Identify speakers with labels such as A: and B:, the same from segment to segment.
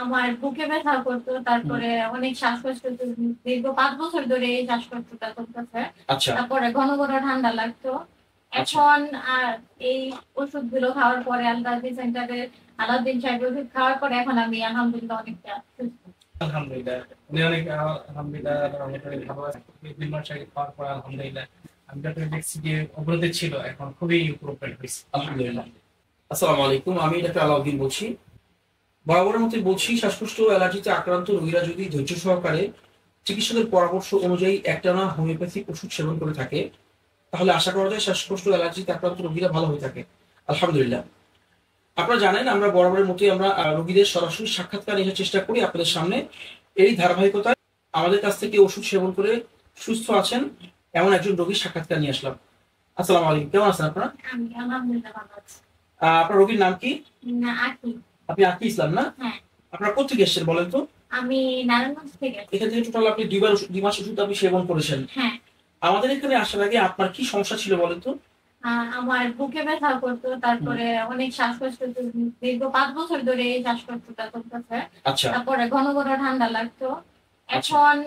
A: আমার বুকে ব্যথা করতো।
B: হুম।
A: তারপরে অনেক শ্বাসকষ্ট হতো। দীর্ঘ ৫ বছর ধরে এই শ্বাসকষ্টটা চলতেছে।
B: আচ্ছা,
A: তারপরে ঘন, ঘন ঠান্ডা লাগতো।
B: আচ্ছা।
A: এখন এই ওষুধগুলো খাওয়ার পরে আলতাজি সেন্টারে আলাউদ্দিন সাহেবের ওষুধ খাওয়ার পরে এখন আমি আলহামদুলিল্লাহ অনেকটা সুস্থ।
B: আলহামদুলিল্লাহ। উনি অনেক আলহামদুলিল্লাহ অনেক ভালো আছেন। ২ মাস আগে খাওয়ার পর আলহামদুলিল্লাহ আমি যতটুকু দেখছি যে অগ্রগতি ছিল এখন খুবই ইমপ্রুভমেন্ট হইছে। আলহামদুলিল্লাহ। আসসালামু আলাইকুম। আমি ডাক্তার আলাউদ্দিন বলছি। বরাবরের মতোই বলছি, শ্বাসকষ্ট ও অ্যালার্জিতে আক্রান্ত রোগীরা যদি ধৈর্য সহকারে চিকিৎসকের পরামর্শ অনুযায়ী একটানা হোমিওপ্যাথিক ওষুধ সেবন করে থাকে, তাহলে আশা করা যায় শ্বাসকষ্ট ও অ্যালার্জিতে আক্রান্ত রোগীরা ভালো হয়ে থাকে। আলহামদুলিল্লাহ। আপনারা জানেন আমরা বরাবরের মতোই আমরা রোগীদের সরাসরি সাক্ষাৎকার নেওয়ার চেষ্টা করি আপনাদের সামনে। এই ধারাবাহিকতায় আমাদের কাছ থেকে ওষুধ সেবন করে সুস্থ আছেন এমন একজন রোগীর সাক্ষাৎকার নিয়ে আসলাম। আসসালামু আলাইকুম। কেমন আছেন আপনারা?
A: আমি আলহামদুলিল্লাহ ভালো আছি।
B: আপনার রোগীর নাম কি?
A: না আছি।
B: আপনি আকি ইসলাম না?
A: হ্যাঁ,
B: আপনারা কোত্থেকে এসেছেন বলেন তো?
A: আমি নারায়ণগঞ্জ থেকে আসছি।
B: এখান থেকে টোটাল আপনি ২ মাস ওষুধ আপনি সেবন করেছেন।
A: হ্যাঁ,
B: আমাদের এখানে আসার আগে আপনার কি সমস্যা ছিল বলেন তো?
A: আমার বুকে ব্যথা করতো।
B: হুম।
A: তারপরে অনেক শ্বাসকষ্ট হতো। দীর্ঘ ৫ বছর ধরে এই শ্বাসকষ্টটা চলতেছে।
B: আচ্ছা,
A: তারপরে ঘন, ঘন ঠান্ডা লাগতো।
B: আচ্ছা।
A: এখন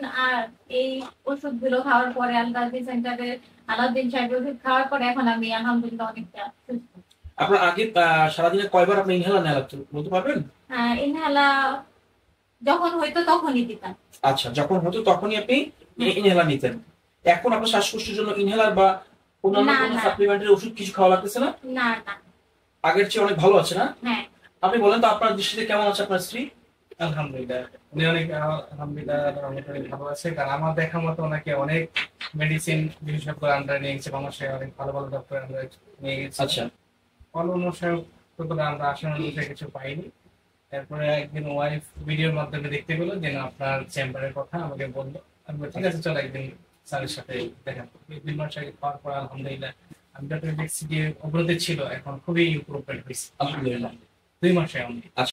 A: এই ওষুধগুলো খাওয়ার পরে আলতাজি সেন্টারে আলাউদ্দিন সাহেবের ওষুধ খাওয়ার পরে এখন আমি আলহামদুলিল্লাহ অনেকটা সুস্থ।
B: আপনার আগে সারাদিনে কয়বার আপনি ইনহেলার নেওয়া লাগতো বলতে পারবেন?
A: ইনহেলা যখন হইতো তখনই দিতাম।
B: আচ্ছা, যখন হতো তখনই আপনি
A: হ্যাঁ।
B: ইনহেলার নিতেন। এখন আপনার শ্বাসকষ্টের জন্য ইনহেলার বা অন্যান্য
A: না,
B: কোনো
A: না,
B: সাপ্লিমেন্টারি ওষুধ কিছু খাওয়া লাগতেছে না?
A: না, না।
B: আগের চেয়ে অনেক ভালো আছে না?
A: হ্যাঁ,
B: আপনি বলেন তো আপনার দৃষ্টিতে কেমন আছে আপনার স্ত্রী? আলহামদুলিল্লাহ। উনি অনেক আলহামদুলিল্লাহ অনেক ভালো আছে। কারণ আমার দেখা মতো ওনাকে অনেক মেডিসিন বিশেষজ্ঞর আন্ডারে নিয়ে গেছে। বাংলাদেশে অনেক ভালো, ভালো ডক্টরের আন্ডারে নিয়ে গেছে। আচ্ছা। ফল অনুসারে ততটা আমরা আশানুরূপ অনুযায়ী কিছু পাইনি। এরপরে একদিন ওয়াইফ ভিডিওর মাধ্যমে দেখতে পেলো যে না আপনার চেম্বারের কথা আমাকে বললো। আমি বললাম, ঠিক আছে চলো একদিন স্যারের সাথে দেখা করবো। ২ মাস আগে খাওয়ার পর আলহামদুলিল্লাহ আমি যতটুকু দেখছি যে অগ্রগতি ছিল এখন খুবই ইমপ্রুভমেন্ট হয়েছে। আলহামদুলিল্লাহ। ২ মাসে আমি। আচ্ছা।